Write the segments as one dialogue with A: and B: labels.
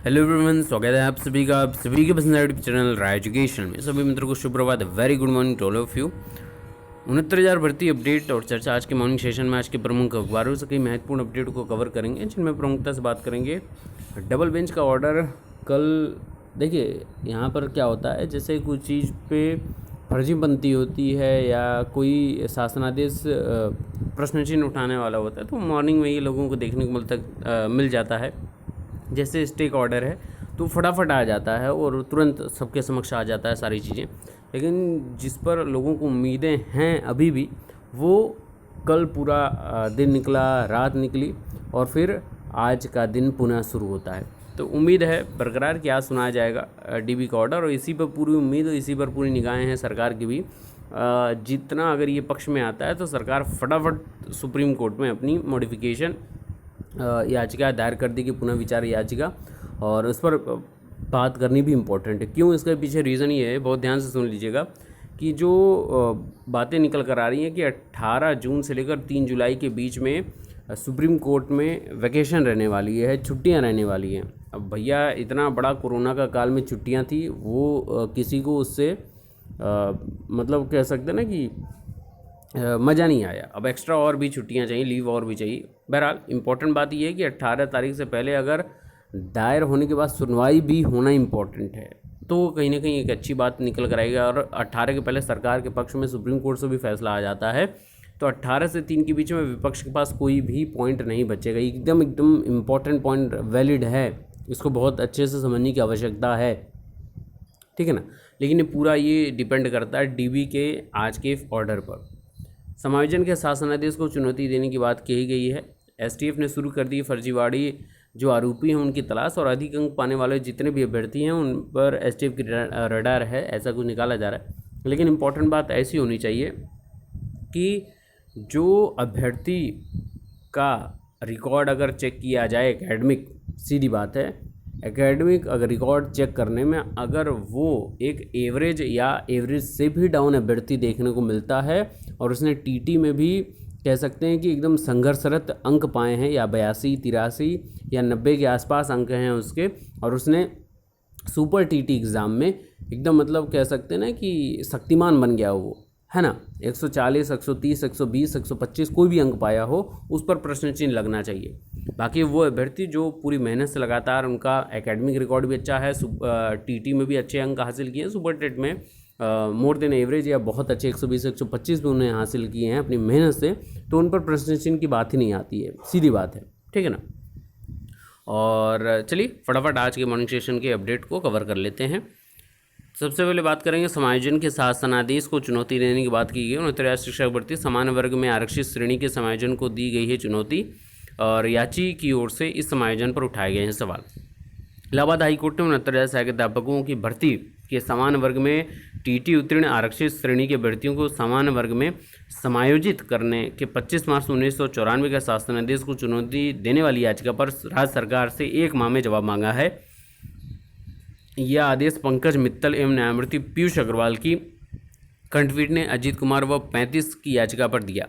A: Hello everyone, स्वागत है आप सभी का पसंदीदा यूट्यूब चैनल राय एजुकेशन में। सभी मित्रों को शुभ प्रभात, very good morning to all of you. 69,000 भर्ती अपडेट और चर्चा आज के मॉर्निंग सेशन में आज के प्रमुख अखबारों से कई महत्वपूर्ण अपडेट को कवर करेंगे, जिनमें प्रमुखता से बात करेंगे डबल बेंच का ऑर्डर। कल देखिए यहाँ पर क्या होता है, जैसे कोई चीज़ पे फर्जी बनती होती है या कोई शासनादेश प्रश्न चिन्ह उठाने वाला होता है, तो मॉर्निंग में ये लोगों को देखने को मिल जाता है। जैसे स्टेक ऑर्डर है तो फटाफट आ जाता है और तुरंत सबके समक्ष आ जाता है सारी चीज़ें, लेकिन जिस पर लोगों को उम्मीदें हैं अभी भी, वो कल पूरा दिन निकला, रात निकली और फिर आज का दिन पुनः शुरू होता है। तो उम्मीद है बरकरार कि आज सुनाया जाएगा डीबी का ऑर्डर, और इसी पर पूरी उम्मीद और इसी पर पूरी निगाहें हैं सरकार की भी। जितना अगर ये पक्ष में आता है तो सरकार फटाफट सुप्रीम कोर्ट में अपनी मॉडिफिकेशन याचिका दायर कर दी कि पुनः विचार याचिका, और उस पर बात करनी भी इम्पोर्टेंट है। क्यों? इसके पीछे रीज़न ये है, बहुत ध्यान से सुन लीजिएगा, कि जो बातें निकल कर आ रही हैं कि 18 जून से लेकर 3 जुलाई के बीच में सुप्रीम कोर्ट में वैकेशन रहने वाली है, छुट्टियां रहने वाली हैं। अब भैया इतना बड़ा कोरोना का काल में छुट्टियां थी, वो किसी को उससे मतलब कह सकते हैं ना कि मज़ा नहीं आया। अब एक्स्ट्रा और भी छुट्टियां चाहिए, लीव और भी चाहिए। बहरहाल इम्पॉर्टेंट बात यह है कि 18 तारीख से पहले अगर दायर होने के बाद सुनवाई भी होना इम्पॉर्टेंट है, तो कहीं ना कहीं एक अच्छी बात निकल कर आएगी। और 18 के पहले सरकार के पक्ष में सुप्रीम कोर्ट से भी फैसला आ जाता है, तो 18 से 3 के बीच में विपक्ष के पास कोई भी पॉइंट नहीं बचेगा। एकदम इम्पॉर्टेंट पॉइंट वैलिड है, इसको बहुत अच्छे से समझने की आवश्यकता है, ठीक है ना। लेकिन पूरा ये डिपेंड करता है डीबी के आज के ऑर्डर पर। समायोजन के शासनादेश को चुनौती देने की बात कही गई है। एसटीएफ ने शुरू कर दी फर्जीवाड़ी जो आरोपी हैं उनकी तलाश, और अधिक अंक पाने वाले जितने भी अभ्यर्थी हैं उन पर एसटीएफ की रडार है, ऐसा कुछ निकाला जा रहा है। लेकिन इम्पॉर्टेंट बात ऐसी होनी चाहिए कि जो अभ्यर्थी का रिकॉर्ड अगर चेक किया जाए एकेडमिक, सीधी बात है, एकेडमिक अगर रिकॉर्ड चेक करने में अगर वो एक एवरेज या एवरेज से भी डाउन अभ्यर्थी देखने को मिलता है, और उसने टीटी में भी कह सकते हैं कि एकदम संघर्षरत अंक पाए हैं, या 82, 83 या 90 के आसपास अंक हैं उसके, और उसने सुपर टीटी एग्ज़ाम में एकदम मतलब कह सकते हैं ना कि शक्तिमान बन गया वो, है ना। 140, 130, 120, 125 कोई भी अंक पाया हो, उस पर प्रश्न चिन्ह लगना चाहिए। बाकी वो अभ्यर्थी जो पूरी मेहनत से लगातार, उनका एकेडमिक रिकॉर्ड भी अच्छा है, टीटी में भी अच्छे अंक हासिल किए, सुपर टेट में मोर देन एवरेज या बहुत अच्छे 120, 125 भी उन्हें हासिल किए हैं अपनी मेहनत से, तो उन पर प्रश्न चिन्ह की बात ही नहीं आती है, सीधी बात है, ठीक है ना। और चलिए फटाफट आज के मॉर्निंग सेशन के अपडेट को कवर कर लेते हैं। सबसे पहले बात करेंगे समायोजन के शासनादेश को चुनौती देने की बात की गई। 69 शिक्षक भर्ती समान वर्ग में आरक्षित श्रेणी के समायोजन को दी गई है चुनौती, और याची की ओर से इस समायोजन पर उठाए गए हैं सवाल। इलाहाबाद हाईकोर्ट ने 69 सहायक अध्यापकों की भर्ती के समान वर्ग में टीटी उत्तीर्ण आरक्षित श्रेणी के अभ्यर्थियों को समान वर्ग में समायोजित करने के 25 मार्च 1994 के शासनादेश को चुनौती देने वाली याचिका पर राज्य सरकार से 1 माह में जवाब मांगा है। यह आदेश पंकज मित्तल एवं न्यायमूर्ति पीयूष अग्रवाल की खंडपीठ ने अजीत कुमार व 35 की याचिका पर दिया।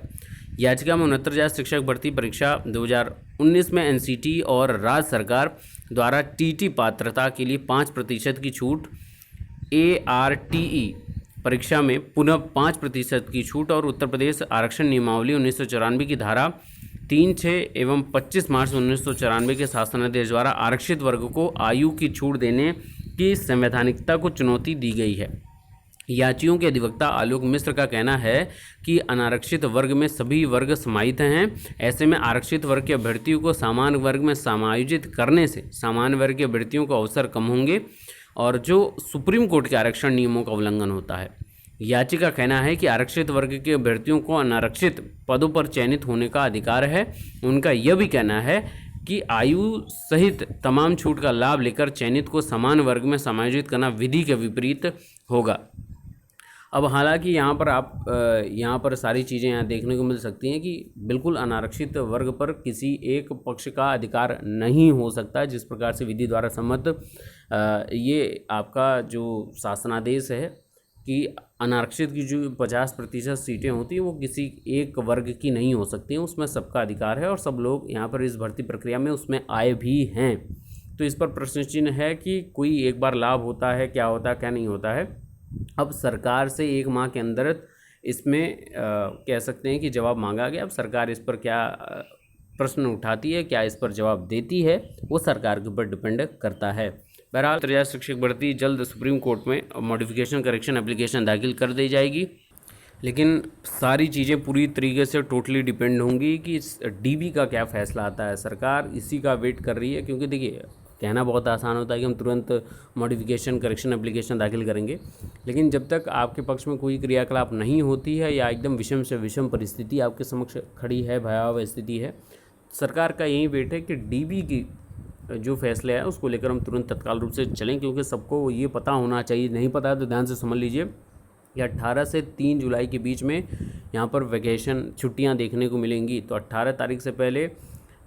A: याचिका में 69,000 शिक्षक भर्ती परीक्षा 2019 में एनसीटी और राज्य सरकार द्वारा टीटी पात्रता के लिए 5% की छूट, एआरटीई परीक्षा में पुनः 5% की छूट, और उत्तर प्रदेश आरक्षण नियमावली 1994 की धारा 3, 6 एवं 25 मार्च 1994 के शासनादेश द्वारा आरक्षित वर्ग को आयु की छूट देने की संवैधानिकता को चुनौती दी गई है। याचियों के अधिवक्ता आलोक मिश्र का कहना है कि अनारक्षित वर्ग में सभी वर्ग समाहित हैं। ऐसे में आरक्षित वर्ग के अभ्यर्थियों को समान वर्ग में समायोजित करने से समान वर्ग के अभ्यर्थियों को अवसर कम होंगे, और जो सुप्रीम कोर्ट के आरक्षण नियमों का उल्लंघन होता है। याची का कहना है कि आरक्षित वर्ग के अभ्यर्थियों को अनारक्षित पदों पर चयनित होने का अधिकार है। उनका यह भी कहना है कि आयु सहित तमाम छूट का लाभ लेकर चयनित को समान वर्ग में समायोजित करना विधि के विपरीत होगा। अब हालांकि यहाँ पर सारी चीज़ें यहाँ देखने को मिल सकती हैं कि बिल्कुल अनारक्षित वर्ग पर किसी एक पक्ष का अधिकार नहीं हो सकता, जिस प्रकार से विधि द्वारा सम्मत ये आपका जो शासनादेश है कि अनारक्षित की जो 50% सीटें होती हैं वो किसी एक वर्ग की नहीं हो सकती हैं, उसमें सबका अधिकार है और सब लोग यहाँ पर इस भर्ती प्रक्रिया में उसमें आए भी हैं। तो इस पर प्रश्न चिन्ह है कि कोई एक बार लाभ होता है, क्या होता है क्या नहीं होता है। अब सरकार से 1 माह के अंदर इसमें कह सकते हैं कि जवाब मांगा गया। अब सरकार इस पर क्या प्रश्न उठाती है, क्या इस पर जवाब देती है, वो सरकार के ऊपर डिपेंड करता है। बहरहाल अंतर्राज्यीय शिक्षक भर्ती जल्द सुप्रीम कोर्ट में मॉडिफिकेशन करेक्शन एप्लीकेशन दाखिल कर दी जाएगी, लेकिन सारी चीज़ें पूरी तरीके से टोटली डिपेंड होंगी कि इस डीबी का क्या फ़ैसला आता है। सरकार इसी का वेट कर रही है, क्योंकि देखिए कहना बहुत आसान होता है कि हम तुरंत मॉडिफिकेशन करेक्शन एप्लीकेशन दाखिल करेंगे, लेकिन जब तक आपके पक्ष में कोई क्रियाकलाप नहीं होती है या एकदम विषम से विषम परिस्थिति आपके समक्ष खड़ी है, भयावह स्थिति है, सरकार का यही वेट है कि डीबी की जो फैसले है उसको लेकर हम तुरंत तत्काल रूप से चलें, क्योंकि सबको ये पता होना चाहिए। नहीं पता है तो ध्यान से समझ लीजिए कि 18 से 3 जुलाई के बीच में यहाँ पर वैकेशन छुट्टियाँ देखने को मिलेंगी। तो 18 तारीख से पहले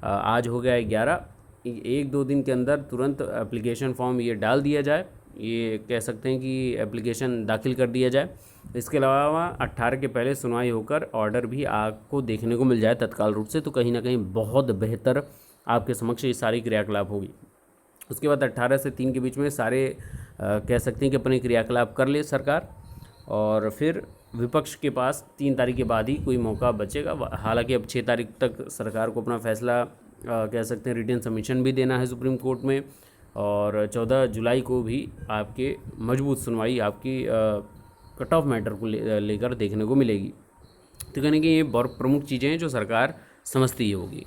A: आज हो गया 11, 1-2 दिन के अंदर तुरंत एप्लीकेशन फॉर्म ये डाल दिया जाए, ये कह सकते हैं कि एप्लीकेशन दाखिल कर दिया जाए। इसके अलावा 18 के पहले सुनवाई होकर ऑर्डर भी आपको देखने को मिल जाए तत्काल रूप से, तो कहीं ना कहीं बहुत बेहतर आपके समक्ष ये सारी क्रियाकलाप होगी। उसके बाद 18 से 3 के बीच में सारे कह सकते हैं कि अपने क्रियाकलाप कर ले सरकार, और फिर विपक्ष के पास 3 तारीख के बाद ही कोई मौका बचेगा। हालांकि अब 6 तारीख तक सरकार को अपना फैसला कह सकते हैं रिटन सबमिशन भी देना है सुप्रीम कोर्ट में, और 14 जुलाई को भी आपके मजबूत सुनवाई आपकी कट ऑफ मैटर को लेकर देखने को मिलेगी। तो कहने की ये बहुत प्रमुख चीज़ें हैं जो सरकार समझती ही होगी।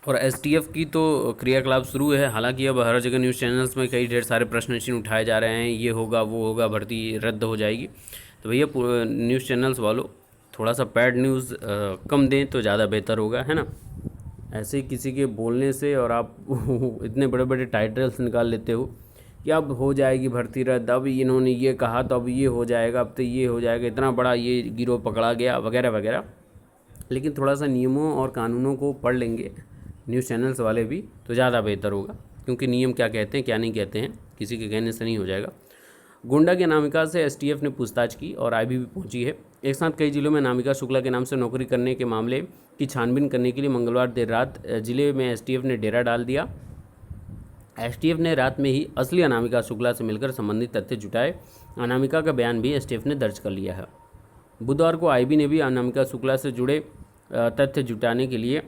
A: और एसटीएफ की तो क्रियाकलाप शुरू है। हालांकि अब हर जगह न्यूज़ चैनल्स में कई ढेर सारे प्रश्न चिन्ह उठाए जा रहे हैं, ये होगा वो होगा, भर्ती रद्द हो जाएगी। तो भैया न्यूज़ चैनल्स वालों थोड़ा सा पैड न्यूज़ कम दें तो ज़्यादा बेहतर होगा, है ना। ऐसे किसी के बोलने से और आप इतने बड़े बड़े टाइटल्स निकाल लेते हो कि अब हो जाएगी भर्ती रद्द, अब इन्होंने ये कहा तो अब ये हो जाएगा, अब तो ये हो जाएगा, इतना बड़ा ये गिरोह पकड़ा गया वगैरह वगैरह। लेकिन थोड़ा सा नियमों और कानूनों को पढ़ लेंगे न्यूज़ चैनल्स वाले भी तो ज़्यादा बेहतर होगा, क्योंकि नियम क्या कहते हैं क्या नहीं कहते हैं किसी के कहने से नहीं हो जाएगा। गोंडा की अनामिका से एसटीएफ ने पूछताछ की और आईबीबी पहुंची है। एक साथ कई जिलों में अनामिका शुक्ला के नाम से नौकरी करने के मामले की छानबीन करने के लिए मंगलवार देर रात जिले में एसटीएफ ने डेरा डाल दिया। एसटीएफ ने रात में ही असली अनामिका शुक्ला से मिलकर संबंधित तथ्य जुटाए। अनामिका का बयान भी एसटीएफ ने दर्ज कर लिया है। बुधवार को आईबी ने भी अनामिका शुक्ला से जुड़े तथ्य जुटाने के लिए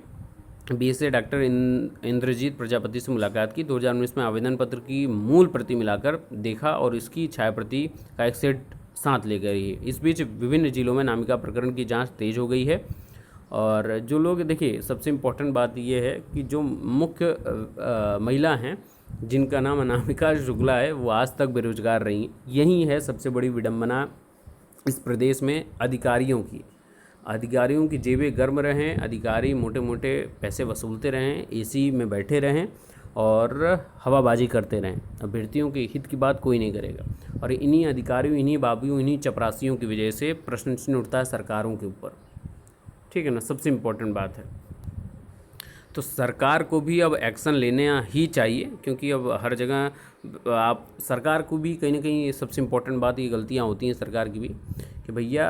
A: बीएसए डॉक्टर इंद्रजीत प्रजापति से मुलाकात की। 2019 में आवेदन पत्र की मूल प्रति मिलाकर देखा और इसकी छाया प्रति का एक सेट साथ ले गई है। इस बीच विभिन्न जिलों में अनामिका प्रकरण की जांच तेज हो गई है। और जो लोग, देखिए सबसे इम्पोर्टेंट बात यह है कि जो मुख्य महिला हैं जिनका नाम अनामिका शुक्ला है, वो आज तक बेरोजगार रही। यही है सबसे बड़ी विडंबना इस प्रदेश में अधिकारियों की जेबें गर्म रहें, अधिकारी मोटे मोटे पैसे वसूलते रहें, एसी में बैठे रहें और हवाबाजी करते रहें। अभ्यर्थियों के हित की बात कोई नहीं करेगा। और इन्हीं अधिकारियों, इन्हीं बाबुओं, इन्हीं चपरासियों की वजह से प्रश्न चिन्ह उठता है सरकारों के ऊपर, ठीक है ना। सबसे इम्पोर्टेंट बात है, तो सरकार को भी अब एक्शन लेना ही चाहिए, क्योंकि अब हर जगह आप सरकार को भी कहीं ना कहीं सबसे इम्पोर्टेंट बात, ये गलतियाँ होती हैं सरकार की भी कि भैया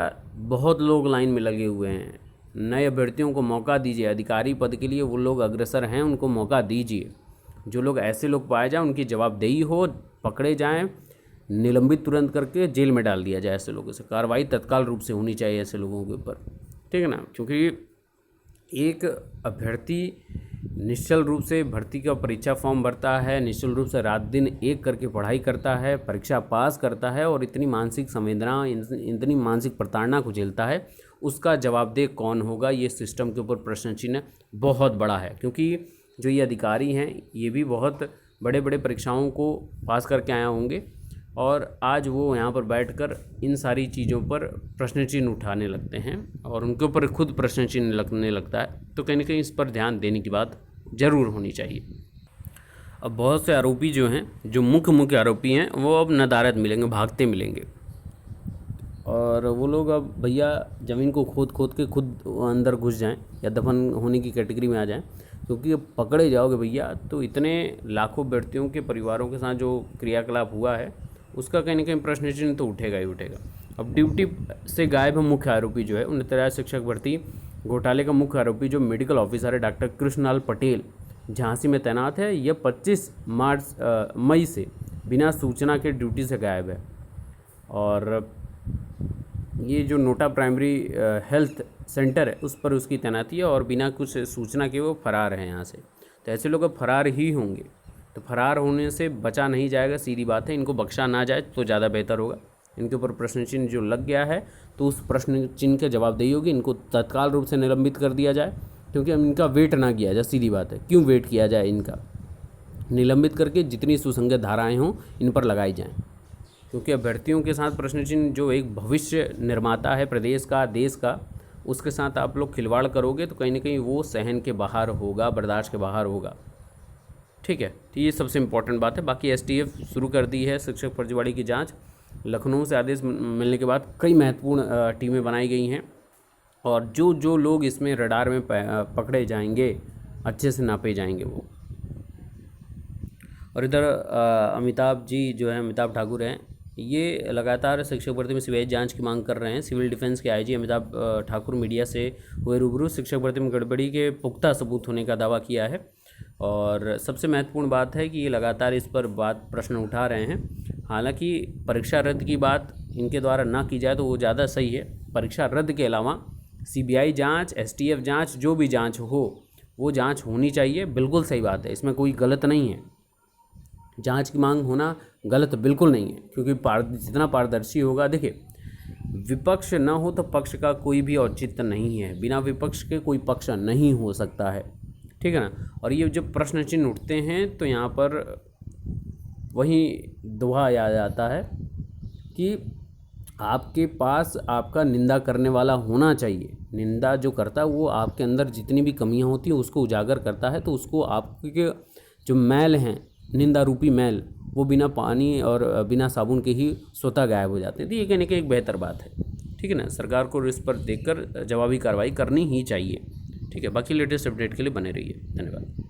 A: बहुत लोग लाइन में लगे हुए हैं, नए अभ्यर्थियों को मौका दीजिए। अधिकारी पद के लिए वो लोग अग्रसर हैं, उनको मौका दीजिए। जो लोग ऐसे लोग पाए जाएँ उनकी जवाबदेही हो, पकड़े जाएँ, निलंबित तुरंत करके जेल में डाल दिया जाए। ऐसे लोगों से कार्रवाई तत्काल रूप से होनी चाहिए ऐसे लोगों के ऊपर, ठीक है ना। क्योंकि एक अभ्यर्थी निश्चल रूप से भर्ती का परीक्षा फॉर्म भरता है, निश्चल रूप से रात दिन एक करके पढ़ाई करता है, परीक्षा पास करता है और इतनी मानसिक संवेदना, इतनी मानसिक प्रताड़ना को झेलता है, उसका जवाबदेह कौन होगा? ये सिस्टम के ऊपर प्रश्न चिन्ह बहुत बड़ा है। क्योंकि जो ये अधिकारी हैं ये भी बहुत बड़े बड़े परीक्षाओं को पास करके आए होंगे और आज वो यहाँ पर बैठकर इन सारी चीज़ों पर प्रश्न चिन्ह उठाने लगते हैं और उनके ऊपर खुद प्रश्न चिन्ह लगने लगता है। तो कहीं ना कहीं इस पर ध्यान देने की बात ज़रूर होनी चाहिए। अब बहुत से आरोपी जो हैं, जो मुख्य आरोपी हैं, वो अब नदारद मिलेंगे, भागते मिलेंगे। और वो लोग अब भैया ज़मीन को खोद के खुद अंदर घुस जाएं या दफन होने की कैटेगरी में आ जाएं, क्योंकि अब पकड़े जाओगे भैया तो इतने लाखों व्यक्तियों के परिवारों के साथ जो क्रियाकलाप हुआ है उसका कहीं ना कहीं प्रश्न चिन्ह तो उठेगा ही उठेगा। अब ड्यूटी से गायब मुख्य आरोपी जो है 69 शिक्षक भर्ती घोटाले का मुख्य आरोपी जो मेडिकल ऑफिसर है डॉक्टर कृष्णलाल पटेल, झांसी में तैनात है। यह 25 मई से बिना सूचना के ड्यूटी से गायब है। और ये जो नोटा प्राइमरी हेल्थ सेंटर है उस पर उसकी तैनाती है और बिना कुछ सूचना के वो फरार है यहाँ से। तो ऐसे लोग अब फरार ही होंगे, तो फरार होने से बचा नहीं जाएगा, सीधी बात है। इनको बख्शा ना जाए तो ज़्यादा बेहतर होगा। इनके ऊपर प्रश्न चिन्ह जो लग गया है तो उस प्रश्न चिन्ह के जवाबदेही होगी। इनको तत्काल रूप से निलंबित कर दिया जाए, क्योंकि अब इनका वेट ना किया जाए, सीधी बात है। क्यों वेट किया जाए इनका? निलंबित करके जितनी सुसंगत धाराएँ हों इन पर लगाई जाएँ, क्योंकि अभ्यर्थियों के साथ प्रश्न चिन्ह जो एक भविष्य निर्माता है प्रदेश का, देश का, उसके साथ आप लोग खिलवाड़ करोगे तो कहीं ना कहीं वो सहन के बाहर होगा, बर्दाश्त के बाहर होगा। ठीक है, तो ये सबसे इम्पोर्टेंट बात है। बाकी एसटीएफ शुरू कर दी है शिक्षक फर्जीवाड़े की जांच। लखनऊ से आदेश मिलने के बाद कई महत्वपूर्ण टीमें बनाई गई हैं और जो जो लोग इसमें रडार में पकड़े जाएंगे अच्छे से नापे जाएंगे वो। और इधर अमिताभ जी जो है, अमिताभ ठाकुर हैं, ये लगातार शिक्षक भर्ती में सीबीआई जांच की मांग कर रहे हैं। सिविल डिफेंस के आईजी अमिताभ ठाकुर मीडिया से हुए रूबरू, शिक्षक भर्ती में गड़बड़ी के पुख्ता सबूत होने का दावा किया है। और सबसे महत्वपूर्ण बात है कि ये लगातार इस पर प्रश्न उठा रहे हैं। हालांकि परीक्षा रद्द की बात इनके द्वारा ना की जाए तो वो ज़्यादा सही है। परीक्षा रद्द के अलावा सीबीआई जांच, एसटीएफ जांच, जो भी जांच हो वो जांच होनी चाहिए, बिल्कुल सही बात है, इसमें कोई गलत नहीं है। जांच की मांग होना गलत बिल्कुल नहीं है, क्योंकि जितना पारदर्शी होगा, देखिए विपक्ष ना हो तो पक्ष का कोई भी औचित्य नहीं है, बिना विपक्ष के कोई पक्ष नहीं हो सकता है, ठीक है ना। और ये जब प्रश्न चिन्ह उठते हैं तो यहाँ पर वही दोहा याद आता है कि आपके पास आपका निंदा करने वाला होना चाहिए। निंदा जो करता है वो आपके अंदर जितनी भी कमियां होती हैं उसको उजागर करता है, तो उसको आपके जो मैल हैं, निंदा रूपी मैल, वो बिना पानी और बिना साबुन के ही स्वतः गायब हो जाते हैं। तो ये कहने की एक बेहतर बात है, ठीक है ना। सरकार को इस पर देखकर जवाबी कार्रवाई करनी ही चाहिए, ठीक है। बाकी लेटेस्ट अपडेट के लिए बने रहिए, धन्यवाद।